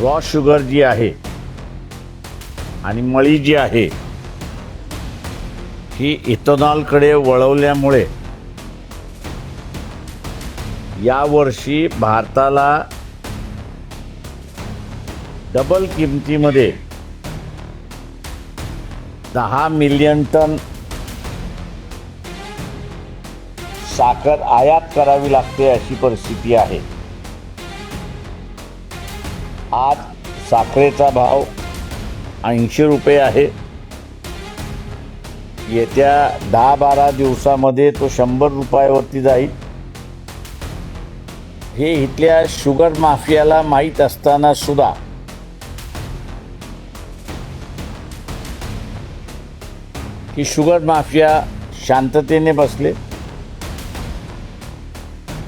Raw sugar जी आहे आणि मळी जी आहे ही इथेनॉलकडे वळवल्यामुळे यावर्षी भारताला डबल किमतीमध्ये 10 मिलियन टन साखर आयात करावी लागते अशी परिस्थिती आहे। आज साखरेचा भाव 80 रुपये आहे। येत्या 10-12 दिवसामध्ये तो 100 रुपयावरती जाईल। हे इथल्या शुगर माफियाला माहीत असताना सुद्धा की शुगर माफिया शांततेने बसले,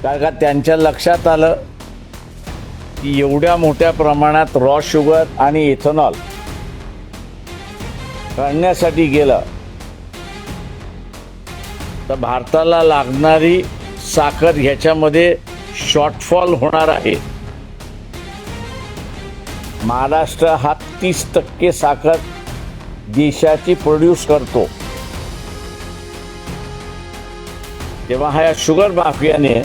कारण का त्यांच्या लक्षात आलं की एवढ्या मोठ्या प्रमाणात रॉ शुगर आणि इथेनॉल करण्यासाठी गेलं तर भारताला लागणारी साखर ह्याच्यामध्ये शॉर्टफॉल होणार आहे। महाराष्ट्र हा 30% साखर देशाची प्रोड्यूस करतो, तेव्हा ह्या शुगर माफियाने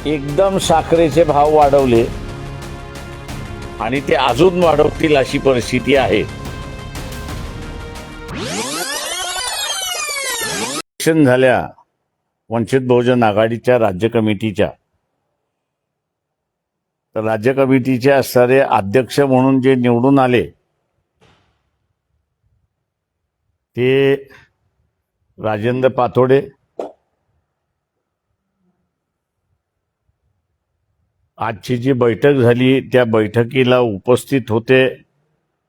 एकदम साखरेचे भाव वाढवले आणि ते अजून वाढवतील अशी परिस्थिती आहे। इलेक्शन झाल्या वंचित बहुजन आघाडीच्या राज्य कमिटीच्या, तर राज्य कमिटीचे असणारे अध्यक्ष म्हणून जे निवडून आले ते राजेंद्र पातोडे, आजची जी बैठक झाली त्या बैठकीला उपस्थित होते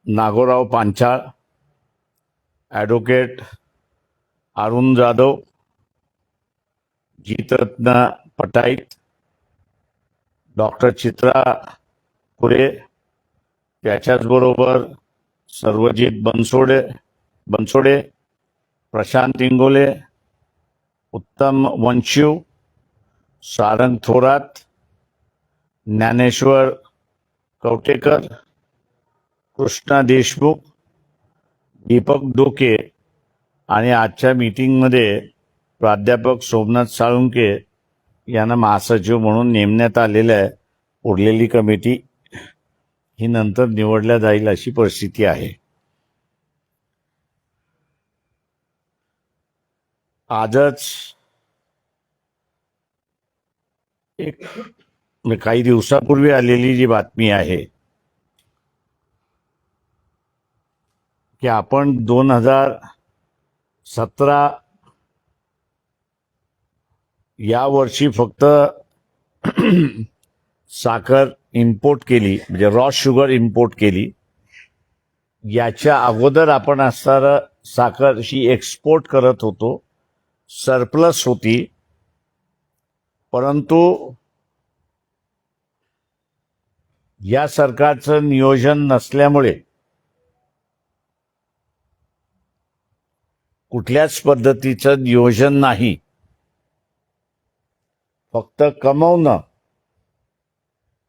नागोराव पांचाळ, ॲडव्होकेट अरुण जाधव, जीतरत्न पटाईत, डॉक्टर चित्रा कुरे, त्याच्याचबरोबर सर्वजित बनसोडे, प्रशांत इंगोले, उत्तम वंशिव, सारंग थोरात, ज्ञानेश्वर कवटेकर, कृष्णा देशमुख, दीपक डोके आणि आजच्या मीटिंगमध्ये प्राध्यापक सोमनाथ साळुंके यांना महासचिव म्हणून नेमण्यात आलेलं आहे। उरलेली कमिटी ही नंतर निवडल्या जाईल अशी परिस्थिती आहे। आजच एक काही दिवसापूर्वी आलेली जी बातमी आहे की आपण 2017 या वर्षी फक्त साखर इम्पोर्ट केली, म्हणजे रॉ शुगर इम्पोर्ट केली। याच्या अगोदर आपण असणारं साखर ही एक्सपोर्ट करत होतो, सरप्लस होती, परंतु या सरकारचं नियोजन नसल्यामुळे कुठल्याच पद्धतीचं नियोजन नाही, फक्त कमवणं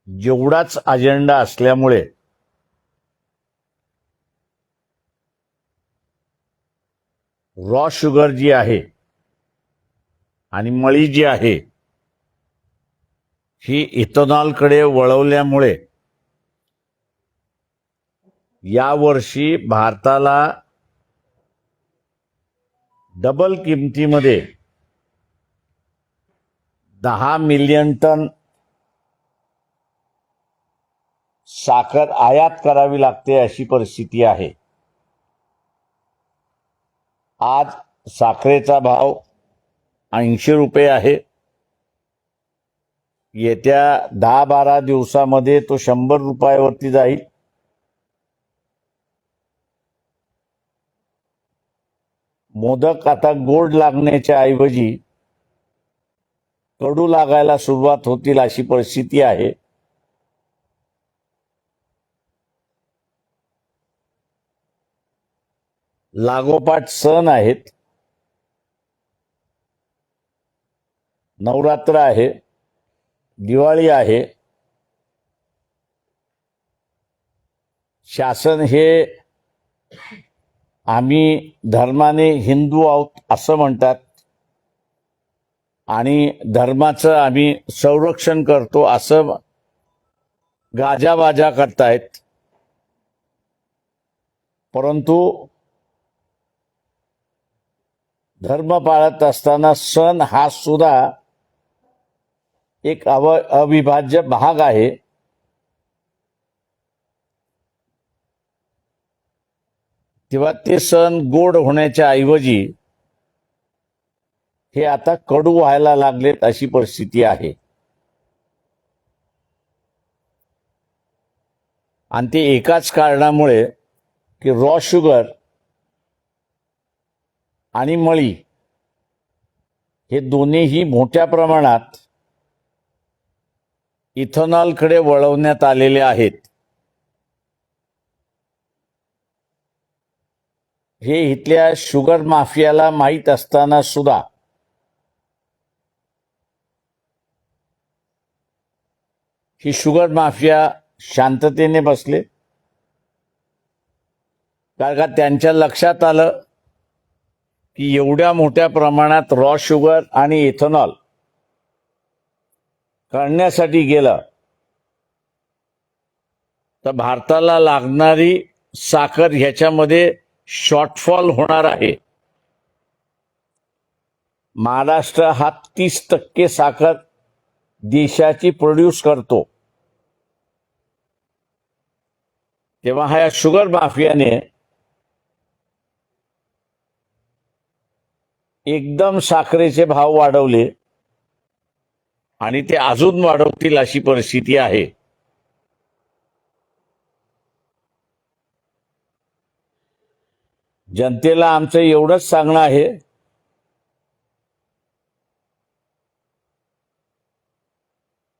जेवढाच अजेंडा असल्यामुळे रॉ शुगर जी आहे आणि मळी जी आहे ही इथेनॉलकडे वळवल्यामुळे यावर्षी भारताला डबल किमतीमध्ये 10 मिलियन टन साखर आयात करावी लागते अशी परिस्थिती आहे। आज साखरेचा भाव 80 रुपये आहे। येत्या 10-12 दिवसामध्ये तो 100 रुपयावरती जाईल। मोदक आता गोड लागण्याच्या ऐवजी कडू लागायला सुरुवात होतील अशी परिस्थिती आहे। लागोपाठ सण आहेत, नवरात्र आहे, दिवाळी आहे. शासन हे आम्ही धर्माने हिंदू आहोत असं म्हणतात आणि धर्माचं आम्ही संरक्षण करतो असं गाजावाजा करतायत. परंतु धर्म पाळत असताना सण हा सुद्धा एक अविभाज्य भाग आहे. तेव्हा ते सण गोड होण्याच्या ऐवजी हे आता कडू व्हायला लागलेत अशी परिस्थिती आहे. आणि ते एकाच कारणामुळे की रॉ शुगर आणि मळी हे दोन्हीही मोठ्या प्रमाणात इथेनॉलकडे वळवण्यात आलेले आहेत. हे इथल्या शुगर माफियाला माहीत असताना सुद्धा ही शुगर माफिया शांततेने बसले. कारण का त्यांच्या लक्षात आलं की एवढ्या मोठ्या प्रमाणात रॉ शुगर आणि इथेनॉल करण्यासाठी गेलं तर भारताला लागणारी साखर ह्याच्यामध्ये शॉर्टफॉल होणार आहे. महाराष्ट्र हा 30% साखर देशाची प्रोड्यूस करतो. तेव्हा ह्या शुगर माफियाने एकदम साखरेचे भाव वाढवले आणि ते अजून वाढवतील अशी परिस्थिती आहे. जनतेला आमचं एवढंच सांगणं आहे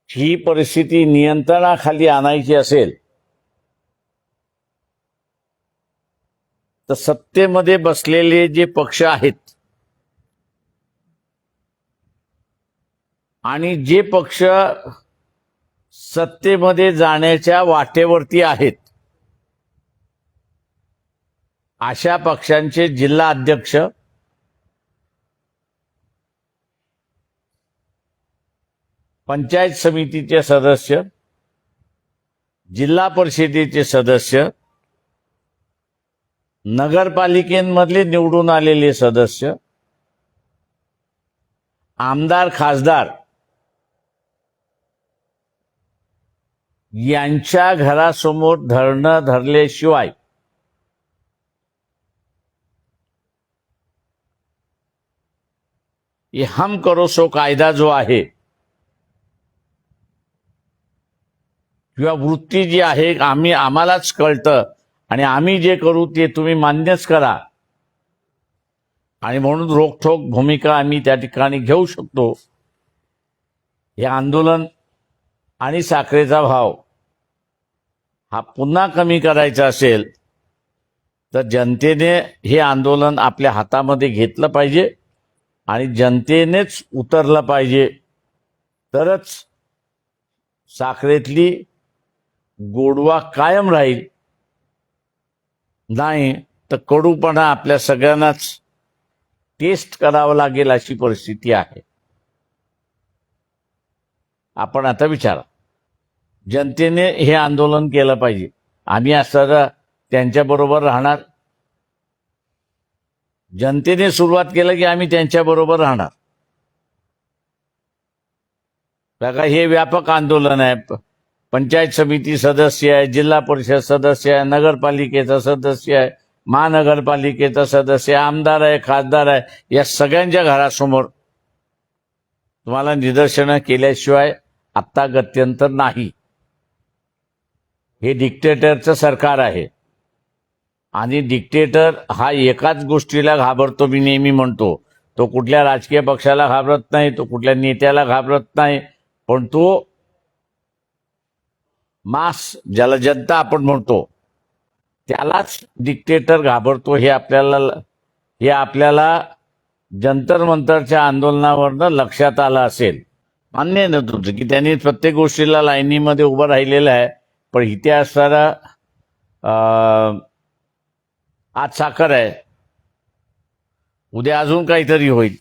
ही परिस्थिती नियंत्रणाखाली आणायची असेल तर सत्तेमध्ये बसलेले जे पक्ष आहेत आणि जे पक्ष सत्तेमध्ये जाण्याच्या वाटेवरती आहेत अशा पक्षांचे जिल्हा अध्यक्ष, पंचायत समितीचे सदस्य, जिल्हा परिषदेचे सदस्य, नगरपालिकेमधले निवडून आलेले सदस्य, आमदार खासदार यांच्या घरासमोर धरणं धरल्याशिवाय ये हम करो सो कायदा जो आहे किंवा वृत्ती जी आहे आम्हालाच कळतं आणि आम्ही जे करू ते तुम्ही मान्यच करा आणि म्हणून रोखठोक भूमिका आम्ही त्या ठिकाणी घेऊ शकतो. हे आंदोलन आणि साखरेचा भाव हा पुन्हा कमी करायचा असेल तर जनतेने हे आंदोलन आपल्या हातामध्ये घेतलं पाहिजे आणि जनतेनेच उतरलं पाहिजे. तरच साखरेतली गोडवा कायम राहील. नाही तर कडूपणा आपल्या सगळ्यांनाच टेस्ट करावं लागेल अशी परिस्थिती आहे. आपण आता विचारा, जनतेने हे आंदोलन केलं पाहिजे. आम्ही असं त्यांच्याबरोबर राहणार. जनतेने सुरुवात केलं की आम्ही त्यांच्याबरोबर राहणार. बघा, हे व्यापक आंदोलन आहे. पंचायत समिती सदस्य आहे, जिल्हा परिषद सदस्य आहे, नगरपालिकेचा सदस्य आहे, महानगरपालिकेचा सदस्य आहे, आमदार आहे, खासदार आहे. या सगळ्यांच्या घरासमोर तुम्हाला निदर्शनं केल्याशिवाय आत्ता गत्यंतर नाही. हे डिक्टेटरचं सरकार आहे आणि डिक्टेटर हा एकाच गोष्टीला घाबरतो. मी नेहमी म्हणतो, तो कुठल्या राजकीय पक्षाला घाबरत नाही, तो कुठल्या नेत्याला घाबरत नाही, पण तो मास, ज्याला जनता आपण म्हणतो, त्यालाच डिक्टेटर घाबरतो. हे आपल्याला जंतर मंतरच्या आंदोलनावरनं लक्षात आलं असेल. मान्य आहे ना तुमचं की त्यांनी प्रत्येक गोष्टीला लाईनीमध्ये उभं राहिलेलं आहे, पण इथे असणारा आज साखर आहे, उद्या अजून काहीतरी होईल.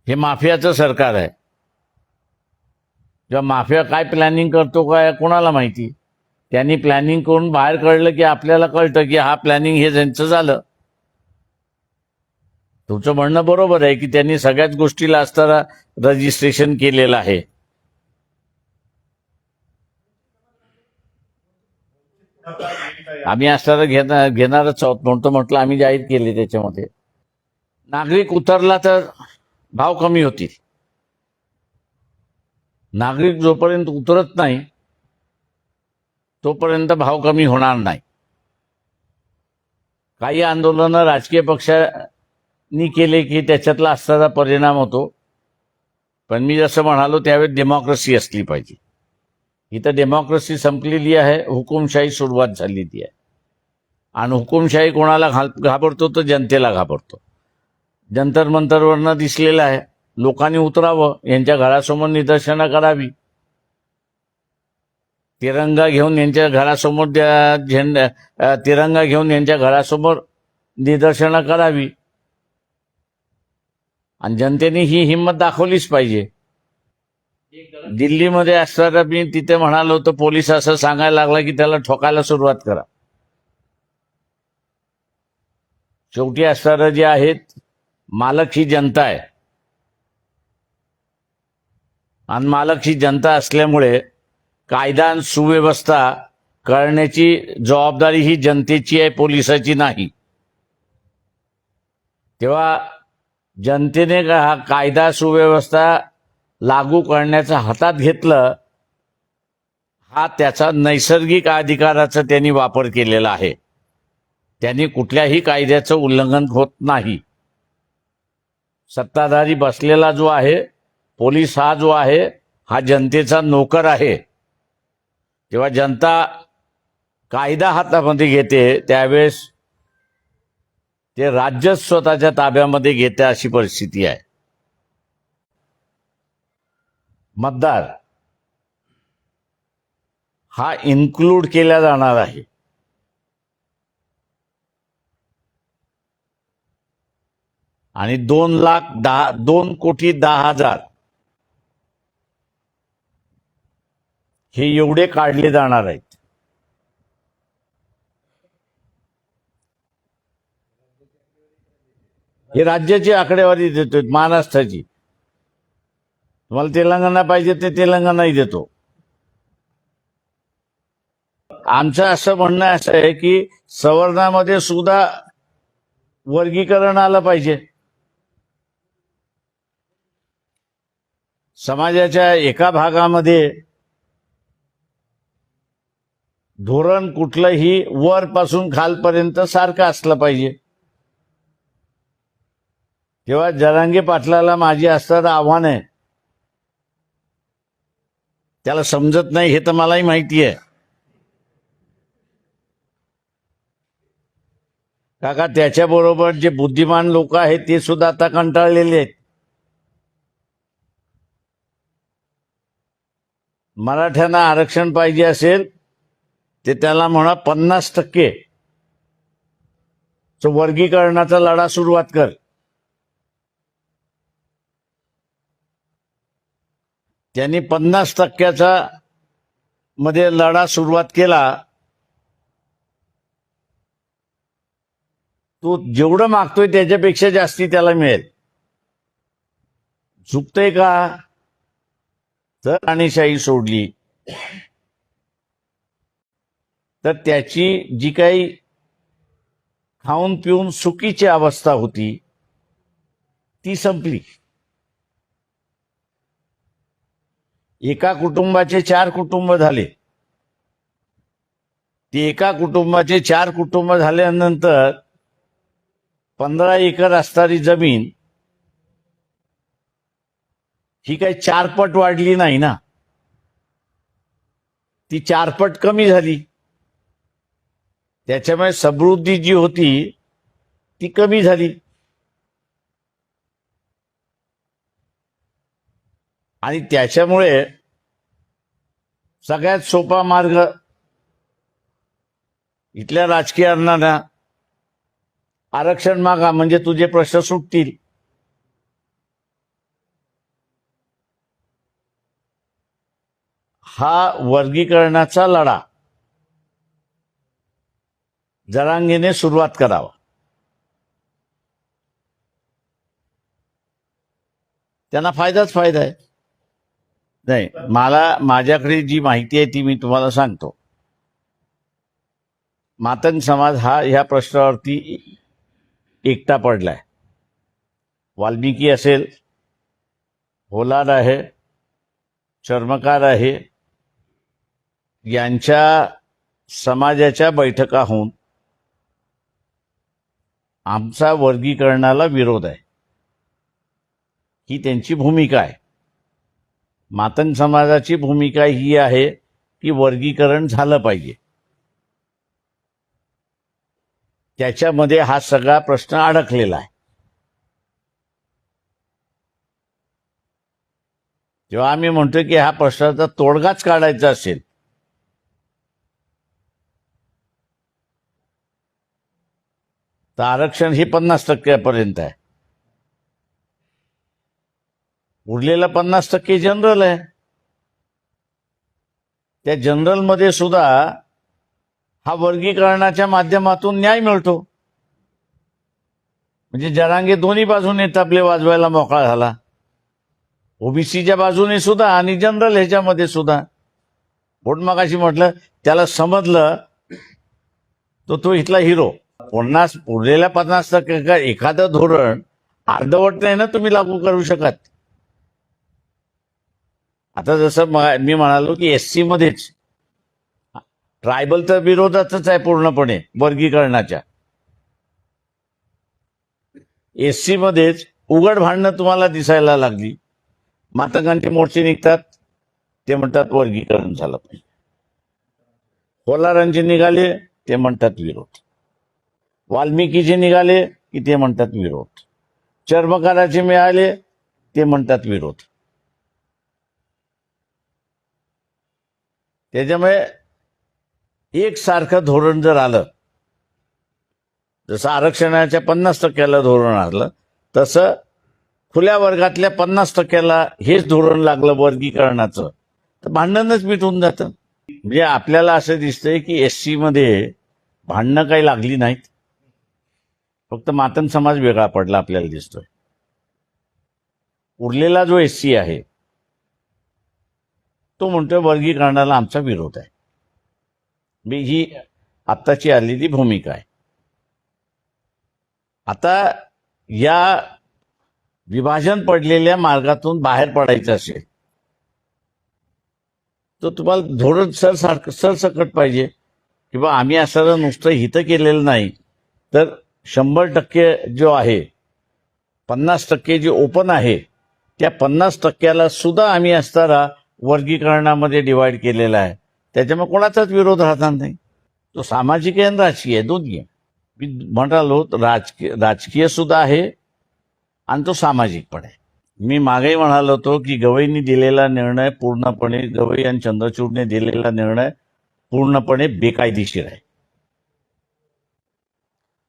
हे माफियाचं सरकार आहे. जेव्हा माफिया काय प्लॅनिंग करतो काय कोणाला माहिती. त्यांनी प्लॅनिंग करून बाहेर काढलं की आपल्याला कळतं की हा प्लॅनिंग हे ज्यांचं झालं. तुमचं म्हणणं बरोबर आहे की त्यांनी सगळ्याच गोष्टीला असताना रजिस्ट्रेशन केलेलं आहे. आम्ही असताना घेणारच आहोत म्हणतो म्हटलं, आम्ही जाहीर केले त्याच्यामध्ये. नागरिक उतरला तर भाव कमी होतील. नागरिक जोपर्यंत उतरत नाही तोपर्यंत भाव कमी होणार नाही. काही आंदोलनं राजकीय पक्षांनी केले की त्याच्यातला असणारा परिणाम होतो. पण मी जसं म्हणालो त्यावेळी डेमोक्रेसी असली पाहिजे. इथं डेमोक्रेसी संपलेली आहे, हुकुमशाही सुरुवात झालेली आहे. आणि हुकुमशाही कोणाला घाबरतो तर जनतेला घाबरतो. जंतर मंतरवरनं दिसलेलं आहे. लोकांनी उतरावं, यांच्या घरासमोर निदर्शनं करावी, तिरंगा घेऊन यांच्या घरासमोर तिरंगा घेऊन यांच्या घरासमोर निदर्शनं करावी. आणि जनतेने ही हिंमत दाखवलीच पाहिजे. दिल्लीमध्ये असताना मी तिथे म्हणालो तर पोलीस असं सांगायला लागला की त्याला ठोकायला सुरुवात करा. शेवटी असणारं जे आहेत मालक ही जनता आहे. आणि मालक ही जनता असल्यामुळे कायदा आणि सुव्यवस्था करण्याची जबाबदारी ही जनतेची आहे, पोलिसाची नाही. तेव्हा जनतेने हा कायदा सुव्यवस्था लागू करण्याचं हातात घेतलं, हा त्याचा नैसर्गिक अधिकाराचा त्यांनी वापर केलेला आहे. त्यांनी कुठल्याही कायद्याचं उल्लंघन होत नाही. सत्ताधारी बसलेला जो आहे, पोलीस हा जो आहे, हा जनतेचा नोकर आहे. जेव्हा जनता कायदा हातामध्ये घेते त्यावेळेस ते राज्यच स्वतःच्या ताब्यामध्ये घेते, अशी परिस्थिती आहे. मतदार हा इन्क्लूड केला जाणार आहे. आणि 2,10,000 हे एवढे काढले जाणार आहेत. हे राज्याची आकडेवारी देतोय, महाराष्ट्राची. तुम्हाला तेलंगणा पाहिजे ते तेलंगणाही देतो. आमचं असं म्हणणं असं आहे की सवर्णामध्ये सुद्धा वर्गीकरण आलं पाहिजे. समाजाच्या एका भागामध्ये धोरण कुठलंही वरपासून खालपर्यंत सारखं असलं पाहिजे. तेव्हा जरांगे पाटलाला माझी असणारं आव्हान आहे, त्याला समजत नाही हे तर मलाही माहिती आहे. काका, त्याच्याबरोबर जे बुद्धिमान लोक आहेत ते सुद्धा आता कंटाळलेले आहेत. मराठ्यांना आरक्षण पाहिजे असेल ते त्याला म्हणा 50% वर्गीकरणाचा लढा सुरुवात कर. त्यांनी 50%चा मध्ये लढा सुरुवात केला. तो जेवढं मागतोय त्याच्यापेक्षा जास्ती त्याला मिळेल. चुकतंय का? तर राणीशाही सोडली तर त्याची जी काही खाऊन पिऊन सुखीची अवस्था होती ती संपली. एका कुटुंबाचे 4 कुटुंब झाले. ती एका कुटुंबाचे 4 कुटुंब झाल्यानंतर 15 एकर असणारी जमीन ही काही 4 पट वाढली नाही ना, ती 4 पट कमी झाली. त्याच्यामुळे समृद्धी जी होती ती कमी झाली. आणि त्याच्यामुळे सगळ्यात सोपा मार्ग इथल्या राजकीयांना आरक्षण मागा म्हणजे तुझे प्रश्न सुटतील. हा वर्गीकरणाचा लढा जरांगेने सुरुवात करावा. त्यांना फायदाच फायदा आहे. नाही, मला माझ्याकडे जी माहिती आहे ती मी तुम्हाला सांगतो. मातंग समाज हा ह्या प्रश्नावरती एकटा पडलाय. वाल्मिकी असेल, होलार आहे, चर्मकार आहे, यांच्या समाजाच्या बैठका होऊन आमचा वर्गीकरणाला विरोध आहे ही त्यांची भूमिका आहे. मातंग समाजाची भूमिका ही आहे की वर्गीकरण झालं पाहिजे. त्याच्यामध्ये हा सगळा प्रश्न अडकलेला आहे. जेव्हा आम्ही म्हणतोय की ह्या प्रश्नाचा तोडगाच काढायचा असेल तर आरक्षण हे 50% आहे. उरलेलं 50% जनरल आहे. त्या जनरलमध्ये सुद्धा हा वर्गीकरणाच्या माध्यमातून न्याय मिळतो. म्हणजे जरांगे दोन्ही बाजूने तबले वाजवायला मोकळा झाला. ओबीसीच्या बाजूने सुद्धा आणि जनरल ह्याच्यामध्ये सुद्धा. पण मगाशी म्हटलं त्याला समजलं तो इथला हिरो. उरलेल्या 50% एखादं धोरण अर्धवट नाही ना तुम्ही लागू करू शकत. आता जसं मी म्हणालो की एससी मध्येच ट्रायबल तर विरोधातच आहे पूर्णपणे वर्गीकरणाच्या. एससी मध्येच उघड भांडणं तुम्हाला दिसायला लागली. मातंगांचे मोर्चे निघतात, ते म्हणतात वर्गीकरण झालं पाहिजे. होलारांचे निघाले ते म्हणतात विरोध. वाल्मिकीचे निघाले की ते म्हणतात विरोध. चर्मकाराचे मिळाले ते म्हणतात विरोध. त्याच्यामुळे एकसारखं धोरण जर आलं, जसं आरक्षणाच्या 50%ला धोरण आलं, तसं खुल्या वर्गातल्या 50%ला हेच धोरण लागलं वर्गीकरणाचं, तर भांडणच मिटून जातं. म्हणजे आपल्याला असं दिसतंय की एससी मध्ये भांडणं काही लागली नाहीत, फक्त मातंग समाज वेगळा पडला आपल्याला दिसतोय. उरलेला जो एससी आहे तो म्हणतोय वर्गीकरणाला आमचा विरोध आहे. ही आत्ताची आलेली भूमिका आहे. आता या विभाजन पडलेल्या मार्गातून बाहेर पडायचं असेल तर तुम्हाला धोरण सरसकट पाहिजे. किंवा आम्ही असं नुसतं हित केलेलं नाही, तर 100% जो आहे, 50% जे ओपन आहे, त्या 50%ला सुद्धा आम्ही असताना वर्गीकरणामध्ये डिवाइड केलेला आहे. त्याच्यामुळे कोणाचाच विरोध राहणार नाही. तो सामाजिक आहे आणि राजकीय आहे, दोन्ही आहे. मी म्हणालो राजकीय सुद्धा आहे आणि तो सामाजिक पण आहे. मी मागेही म्हणालो होतो की गवईंनी दिलेला निर्णय पूर्णपणे, गवई आणि चंद्रचूडने दिलेला निर्णय पूर्णपणे बेकायदेशीर आहे.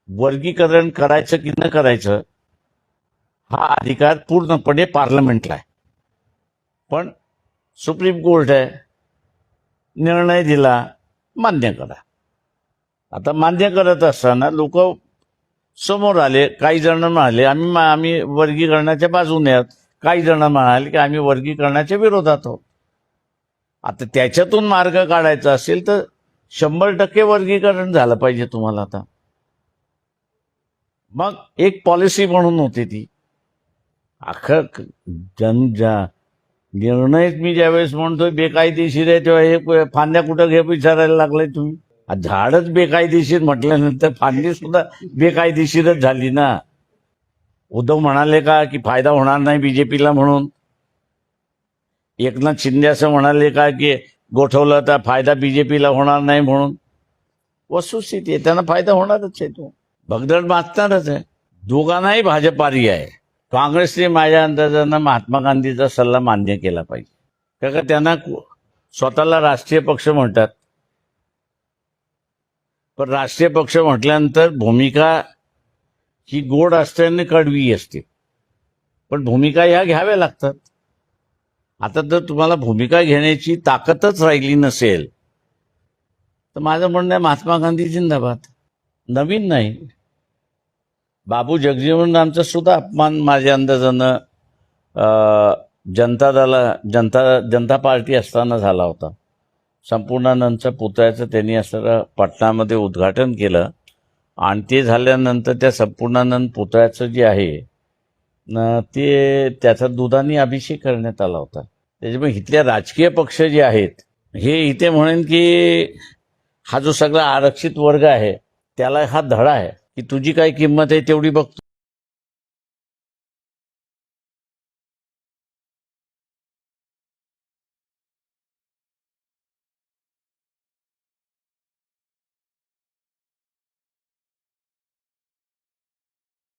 वर्गीकरण करायचं की न करायचं हा अधिकार पूर्णपणे पार्लमेंटला आहे. पण सुप्रीम कोर्ट आहे, निर्णय दिला, मान्य करा. आता मान्य करत असताना लोक समोर आले. काही जण म्हणाले आम्ही वर्गीकरणाच्या बाजूने आहोत, काही जण म्हणाले की आम्ही वर्गीकरणाच्या विरोधात आहोत. आता त्याच्यातून मार्ग काढायचा असेल तर 100% वर्गीकरण झालं पाहिजे तुम्हाला. आता मग एक पॉलिसी म्हणून होती ती. निर्णय मी ज्यावेळेस म्हणतोय बेकायदेशीर आहे, तेव्हा हे फांद्या कुठं घे विचारायला लागलाय तुम्ही. झाडच बेकायदेशीर म्हटल्यानंतर फांदी सुद्धा बेकायदेशीरच झाली ना. उद्धव म्हणाले का की फायदा होणार नाही बीजेपीला म्हणून? एकनाथ शिंदे असं म्हणाले का की गोठवलं तर फायदा बीजेपीला होणार नाही म्हणून? वस्तुस्थिती आहे, त्यांना फायदा होणारच आहे. तो भगदड मागणारच आहे. दोघांनाही भाजपारी आहे. काँग्रेसने माझ्या अंदाजानं महात्मा गांधीचा सल्ला मान्य केला पाहिजे. कारण का त्यांना स्वतःला राष्ट्रीय पक्ष म्हणतात, पण राष्ट्रीय पक्ष म्हटल्यानंतर भूमिका ही गोड असते आणि कडवी असते, पण भूमिका ह्या घ्याव्या लागतात. आता जर तुम्हाला भूमिका घेण्याची ताकदच राहिली नसेल तर माझं म्हणणं आहे महात्मा गांधी जिंदाबाद. नवीन नाही, बाबू जगजीवन रामचा सुद्धा अपमान माझ्या अंदाजानं जनता पार्टी असताना झाला होता. संपूर्णानंदच्या पुतळ्याचं त्यांनी असं पटनामध्ये उद्घाटन केलं आणि ते झाल्यानंतर त्या संपूर्णानंद पुतळ्याचं जे आहे ते त्याचा दुधाने अभिषेक करण्यात आला होता. त्याच्यामुळे इथल्या राजकीय पक्ष जे आहेत हे इथे म्हणेन की हा जो सगळा आरक्षित वर्ग आहे त्याला हा धडा आहे की तुझी काय किंमत आहे तेवढी बघतो.